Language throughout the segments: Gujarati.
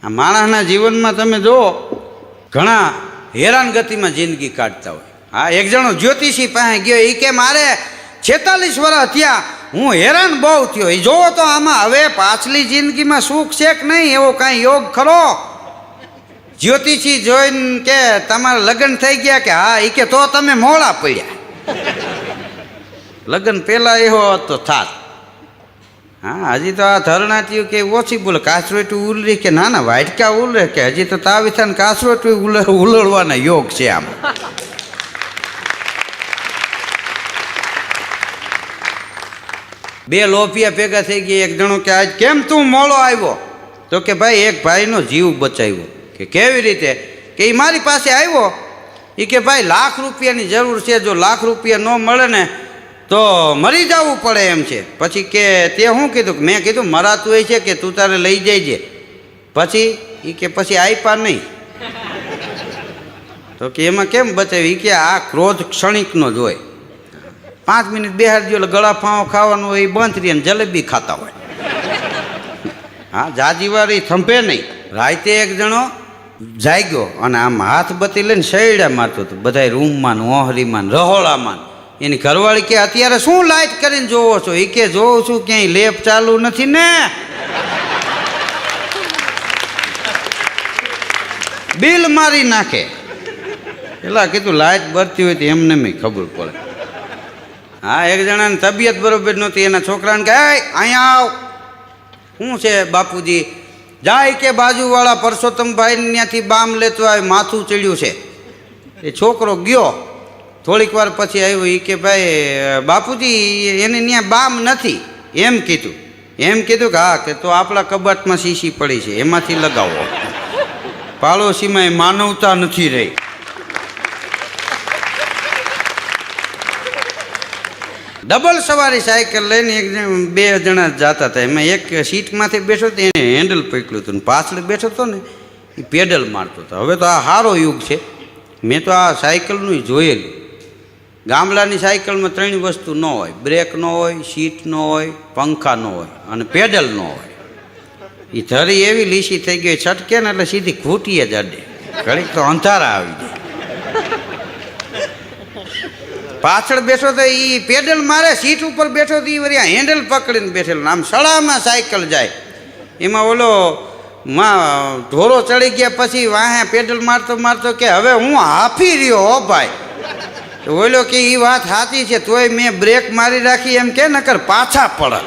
આ માણસના જીવનમાં તમે જુઓ ઘણા હેરાનગતિમાં જિંદગી કાઢતા હોય. હા, એક જણો જ્યોતિષી પાસે ગયો, એ કે મારે 46 વર્ષ થયા, હું હેરાન બહુ થયો. એ જોવો તો આમાં હવે પાછલી જિંદગીમાં સુખ છે કે નહીં એવો કાંઈ યોગ ખરો? જ્યોતિષી જોઈને કે તમારા લગ્ન થઈ ગયા કે હા? એ કે તો તમે મોડા પડ્યા, લગ્ન પહેલાં એવો હતો થાત. હા, હજી તો આ ધરણાટીયું કે ઓછી બોલે, કાસરોટી ઉલરી કે ના વાટકા ઉલરે કે હજી તો તાવી થાય ને કાસરોટી ઉલળવાના યોગ છે આમ. બે લોભિયા ભેગા થઈ ગયા. એક જણો કે આજ કેમ તું મોડો આવ્યો? તો કે ભાઈ એક ભાઈનો જીવ બચાવ્યો. કે કેવી રીતે? કે એ મારી પાસે આવ્યો, એ કે ભાઈ ₹1,00,000 જરૂર છે, જો ₹1,00,000 ન મળે ને તો મરી જવું પડે એમ છે. પછી કે તે શું કીધું? મેં કીધું મરાતું હોય છે કે તું તારે લઈ જઈજે. પછી એ કે પછી આપ્યા નહીં. તો કે એમાં કેમ બચાવી? એ કે આ ક્રોધ ક્ષણિકનો જ હોય, 5 મિનિટ બેહાડજો એટલે ગળા ફાંવો ખાવાનું હોય એ બંધ રહે ને જલેબી ખાતા હોય. હા, જાજીવાળી થંભે નહીં. રાતે એક જણો જાગ્યો અને આમ હાથ બત્તી લઈને શેરડા મારતો હતો, બધા રૂમમાં ઓહરીમાં રહોળામાં. એની ઘરવાળી કે અત્યારે શું લાઇટ કરીને જોવો છો? એ કે જોઉં છું ક્યાંય લેપ ચાલુ નથી ને, બિલ મારી નાખે. પેલા કીધું લાઇટ બરતી હોય તો એમને મેં ખબર પડે. હા, એક જણાની તબિયત બરોબર નહોતી, એના છોકરાને કહે અહીંયા આવ. શું છે બાપુજી? જાય કે બાજુવાળા પરસોત્તમભાઈ ત્યાંથી બામ લેતો આવે, માથું ચડ્યું છે. એ છોકરો ગયો, થોડીક વાર પછી આવ્યો. એ કે ભાઈ બાપુજી એને ત્યાં બામ નથી એમ કીધું. એમ કીધું કે હા, કે તો આપણા કબાટમાં શીશી પડી છે એમાંથી લગાવો. પાડોશીમાં એ માનવતા નથી રહી. ડબલ સવારી સાયકલ લઈને બે જણા જતા હતા. એમાં એક સીટમાંથી બેઠો હતો, એને હેન્ડલ પકડ્યું હતું, પાછળ બેઠો હતો ને એ પેડલ મારતો હતો. હવે તો આ સારો યુગ છે, મેં તો આ સાયકલનું જોયેલું. ગામડાની સાયકલમાં 3 વસ્તુ ન હોય: બ્રેક ન હોય, સીટ ન હોય, પંખા ન હોય અને પેડલ ન હોય. એ ધરી એવી લીસી થઈ ગઈ, છટકે ને એટલે સીધી ઘૂંટીએ જ અડે, ઘડીક તો અંધારા આવી જાય. પાછળ બેઠો તો એ પેડલ મારે, સીટ ઉપર બેઠો તો એ વળી હેન્ડલ પકડીને બેઠેલો. આમ સડામાં સાયકલ જાય. એમાં ઓલો ઢોરો ચડી ગયા પછી વાહે પેડલ મારતો મારતો કે હવે હું હાફી રહ્યો હો ભાઈ. તો ઓલો કે એ વાત સાચી છે, તોય મેં બ્રેક મારી રાખી એમ કે નકર પાછા પડે.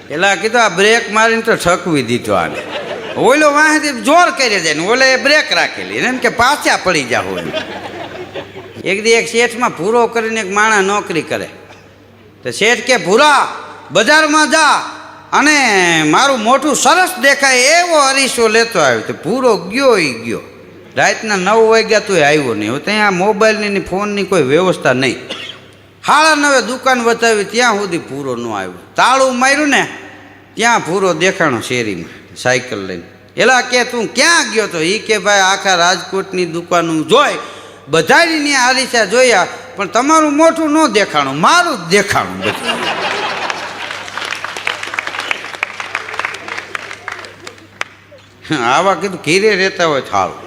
પેલા કીધું આ બ્રેક મારીને તો ઠકવી દીધો આને. ઓલો વાંહેથી જોર કરી જાય ને ઓલે બ્રેક રાખેલી એમ કે પાછા પડી જા. હોય એક દી એક શેઠમાં ભૂરો કરીને એક માણસ નોકરી કરે. તો શેઠ કે ભૂરા બજારમાં જા અને મારું મોઢું સરસ દેખાય એવો અરીસો લેતો આવ્યો. તો ભૂરો ગયો એ ગયો. રાતના 9 વાગ્યા તોય આવ્યો નહીં. હવે ત્યાં મોબાઈલની ફોનની કોઈ વ્યવસ્થા નહીં. 9:30 દુકાન બતાવી ત્યાં સુધી ભૂરો ન આવ્યો. તાળું માર્યું ને ત્યાં ભૂરો દેખાણો શેરીમાં સાયકલ લઈને. એલા કે તું ક્યાં ગયો તો? એ કે ભાઈ આખા રાજકોટની દુકાનો જોઈ, બધાની આરીસા જોયા, પણ તમારું મોઢું ન દેખાણું, મારું જ દેખાણું બધું. આવા કીધું ઘીરે રહેતા હોય થાળું.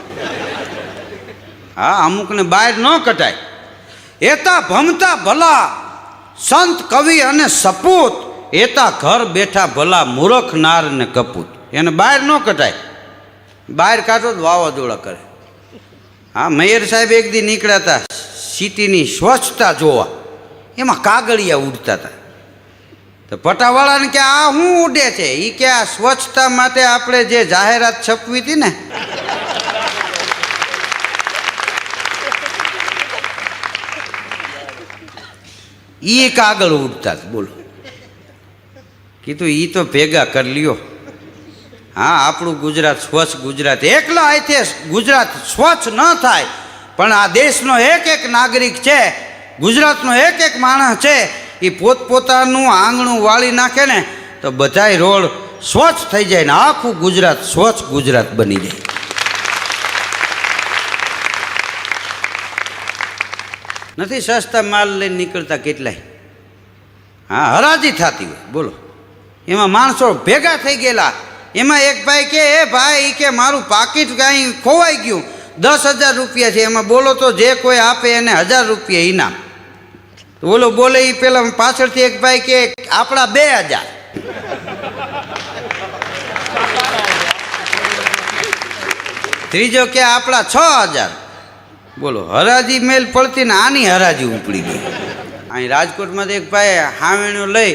હા, અમુકને બહાર ન કટાય. એતા ભમતા ભલા સંત કવિ અને સપૂત, એતા ઘર બેઠા ભલા મૂર્ખ નાર ને કપૂત. એને બહાર ન કટાય, બહાર કાઢો તો વાવાઝોડા કરે. હા, મેયર સાહેબ એક દી નીકળ્યા હતા સિટીની સ્વચ્છતા જોવા. એમાં કાગળિયા ઉડતા હતા. તો પટાવાળાને કે આ શું ઉડે છે? એ કે આ સ્વચ્છતા માટે આપણે જે જાહેરાત છપવી હતી ને એ કાગળ ઉડતા. બોલો, કીધું એ તો ભેગા કરી લ્યો. હા, આપણું ગુજરાત સ્વચ્છ ગુજરાત. એકલા અહીંથી ગુજરાત સ્વચ્છ ન થાય, પણ આ દેશનો એક નાગરિક છે, ગુજરાતનો એક માણસ છે, એ પોતપોતાનું આંગણું વાળી નાખે ને તો બધાય રોડ સ્વચ્છ થઈ જાય ને આખું ગુજરાત સ્વચ્છ ગુજરાત બની જાય. નથી સસ્તા માલ લઈને નીકળતા કેટલાય. હા, હરાજી થતી હોય બોલો, એમાં માણસો ભેગા થઈ ગયેલા. એમાં એક ભાઈ કે એ ભાઈ કે મારું પાકીટ કાંઈ ખોવાઈ ગયું, 10,000 રૂપિયા છે, એમાં બોલો તો જે કોઈ આપે એને 1,000 રૂપિયા ઇનામ. બોલો બોલે એ પેલા પાછળથી એક ભાઈ કે આપણા 2,000. ત્રીજો કે આપણા 6,000. બોલો, હરાજી મેલ પડતી ને આની હરાજી ઉપડી ગઈ. અહીં રાજકોટમાં એક ભાઈ હાવેણો લઈ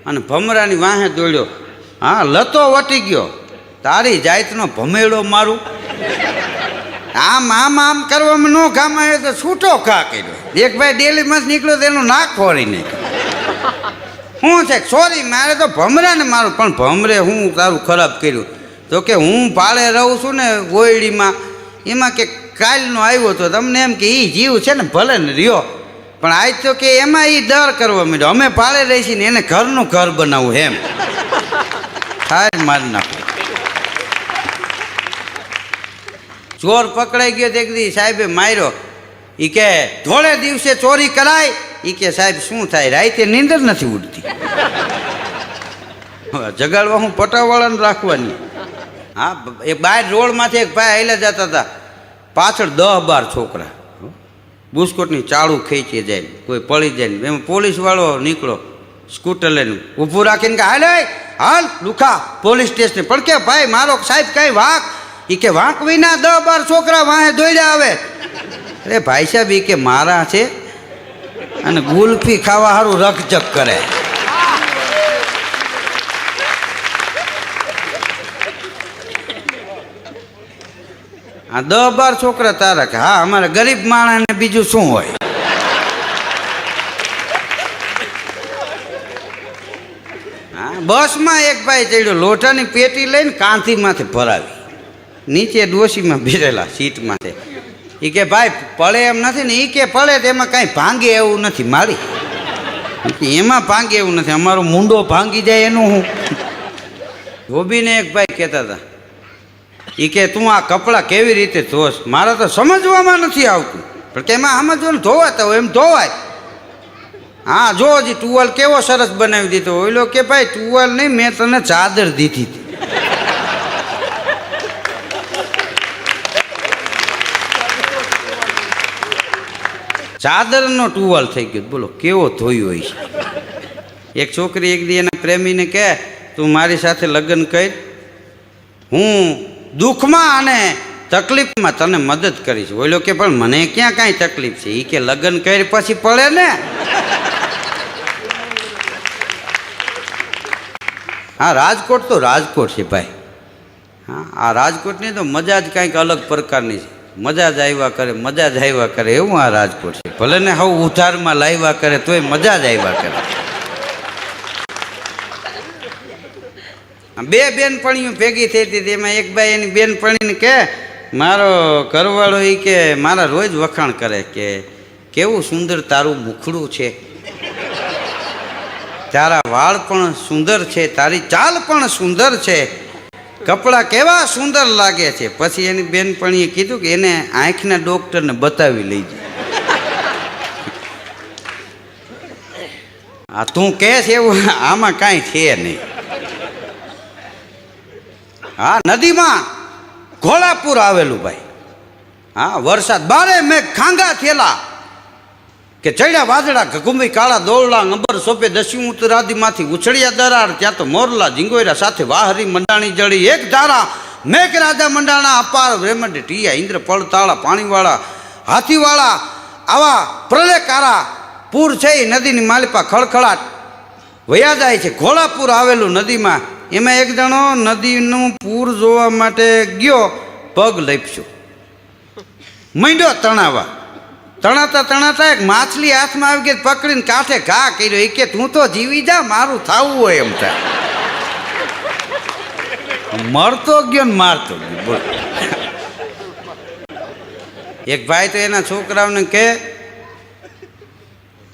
અને ભમરાની વાહે દોડ્યો. હા, લતો વટી ગયો, તારી જાતનો ભમેડો મારું. આમ આમ આમ કરવામાં ન કામ આવે તો છૂટો ઘા કર્યો. એક ભાઈ ડેલીમાં જ નીકળ્યો તો એનું નાક ફોડી નાખ્યું. શું છે? સોરી, મારે તો ભમરાને મારું. પણ ભમરે હું તારું ખરાબ કર્યું? તો કે હું ભાડે રહું છું ને ગોયડીમાં, એમાં કે કાલનો આવ્યો તો તમને એમ કે એ જીવ છે ને ભલે ને રહ્યો, પણ આજ તો કે એમાં એ ડર કરવા માંડ્યો. અમે ભાડે રહી છીએ ને એને ઘરનું ઘર બનાવવું એમ થાય મારી નાખો. ચોર પકડાઈ ગયો તે દી સાહેબે માર્યો. એ કે ધોળે દિવસે ચોરી કરાય? એ કે સાહેબ શું થાય, રાતે નીંદર નથી ઉડતી. જગાડવા હું પટાવાળાને રાખવાની. હા, એ બહાર રોડમાંથી એક ભાઈ હાલ્યા જતા હતા, પાછળ 10-12 છોકરા બુસ્કોટની ચાળું ખેંચી જાય, કોઈ પડી જાય. એમાં પોલીસવાળો નીકળો સ્કૂટર લઈને ઊભું રાખીને કે હાલ હાલ લુખા પોલીસ સ્ટેશન. પણ કે ભાઈ મારો સાહેબ કઈ વાંક? એ કે વાંક વિના 10-12 છોકરા વાહે દોડ્યા આવે. અરે ભાઈ સાહેબ, એ કે મારા છે અને ગુલ્ફી ખાવા સારું રકજક કરે. આ 10-12 છોકરા તારા કે હા, અમારા ગરીબ માણસને બીજું શું હોય. હા, બસમાં એક ભાઈ ચડ્યો, લોટાની પેટી લઈને કાંધીમાંથી ભરાવી, નીચે ડોશીમાં બેરેલા સીટમાંથી. એ કે ભાઈ પડે એમ નથી ને? એ કે પડે તો એમાં કાંઈ ભાંગે એવું નથી મારી. એમાં ભાંગે એવું નથી, અમારો મુંડો ભાંગી જાય એનું હું. ધોબીને એક ભાઈ કહેતા હતા, એ કે તું આ કપડાં કેવી રીતે ધોશ? મારે તો સમજવામાં નથી આવતું. પણ કે એમાં સમજવાનું ધોવાતા હોય એમ ધોવાય. હા, જો હજી ટુવાલ કેવો સરસ બનાવી દીધો. ઓઈલો કે ભાઈ ટુવાલ નહીં, મેં તને ચાદર દીધી હતી. ચાદરનો ટુવાલ થઈ ગયો. બોલો કેવો ધોયો હોય છે. એક છોકરી એક દી એના પ્રેમીને કહે તું મારી સાથે લગ્ન કર, હું દુઃખમાં અને તકલીફમાં તને મદદ કરીશ. ઓલો કે પણ મને ક્યાં કાંઈ તકલીફ છે? એ કે લગ્ન કરી પછી પડે ને. હા, રાજકોટ તો રાજકોટ છે ભાઈ. હા, આ રાજકોટની તો મજા જ કાંઈક અલગ પ્રકારની છે. મજા જ આવ્યા કરે, મજા જ આવ્યા કરે એવું આ રાજકોટ છે. ભલે ને હવે ઉધારમાં લાવ્યા કરે તોય મજા જ આવ્યા કરે. બે બેનપણીઓ ભેગી થઈ હતી, એમાં એક ભાઈ એની બેનપણીને કહે મારો ઘરવાળો એ કે મારા રોજ વખાણ કરે કે કેવું સુંદર તારું મુખડું છે, તારા વાળ પણ સુંદર છે, તારી ચાલ પણ સુંદર છે, કપડાં કેવા સુંદર લાગે છે. પછી એની બેનપણીએ કીધું કે એને આંખના ડૉક્ટરને બતાવી લઈ જાય. આ તું કહેશ એવું આમાં કાંઈ છે નહીં. હા, નદીમાં ઘોડાપુર આવેલું ભાઈ. હા, વરસાદ બારે મેઘ ખાંગા થયેલા કે ચડ્યા વાદળા ઘુમી કાળા દોરડા નંબર સોપે દસ્યુ ઉત્તરાદીમાંથી ઉછળ્યા દરાર. ત્યાં તો મોરલા ઝીંગોયરા સાથે વાહરી મંડાણી જડી એક ધારા. મેઘ રાજા મંડાણા અપાર રેમંડ ટીયા ઇન્દ્ર પડતાળા પાણીવાળા હાથીવાળા આવા પ્રલયકારા પૂર છે. નદીની માલિપા ખળખળાટ વયા જાય છે. ઘોડાપુર આવેલું નદીમાં. એમાં એક જણો નદીનું પૂર જોવા માટે ગયો, પગ લપસ્યો, માંડ્યો તણાવા. તણાતા તણાતા એક માછલી હાથમાં આવી ગઈ, પકડીને કાંઠે ઘા કર્યો. એ કે તું તો જીવી જા, મારું થાવું હોય એમ થાય. મરતો ગયો ને મારતો ગયો. બોલ. એક ભાઈ તો એના છોકરાઓને કે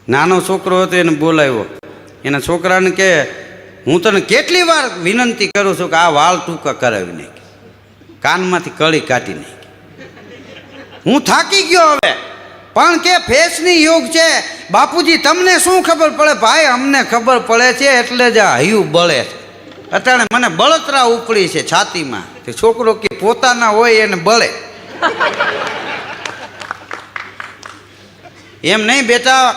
નાનો છોકરો હતો એને બોલાવ્યો. એના છોકરાને કે હું તને કેટલી વાર વિનંતી કરું છું કે આ વાળ ટૂંકા કરાવી નાખી, કાનમાંથી કળી કાઢી નાખી, હું થાકી ગયો હવે. પણ કે ફેશની યુગ છે. બાપુજી તમને શું ખબર પડે? ભાઈ અમને ખબર પડે છે એટલે જ આ હૈયું બળે છે. અટાણે મને બળતરા ઉપડી છે છાતીમાં. છોકરો કે પોતાના હોય એને બળે. એમ નહીં બેટા,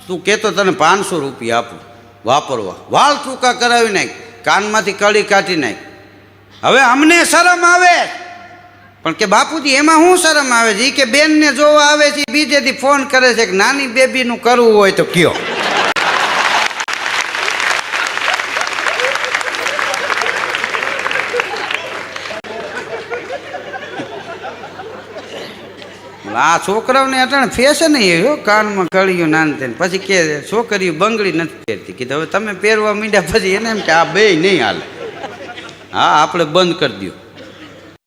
તું કહેતો તને 500 રૂપિયા આપું વાપરવા, વાળ ટૂંકા કરાવી નાખ, કાનમાંથી કડી કાઢી નાખ. હવે અમને શરમ આવે. પણ કે બાપુજી એમાં શું શરમ આવે છે? કે બેનને જોવા આવે છે, બીજેથી ફોન કરે છે કે નાની બેબીનું કરવું હોય તો કયો. આ છોકરાઓને અટાણે ફેશન એવી કાનમાં કળિયું નાનતે, પછી કે છોકરીઓ બંગડી નથી પહેરતી. કીધું હવે તમે પહેરવા માંડ્યા પછી એને એમ કે આ બે નહીં હાલે. હા આપણે બંધ કરી દો.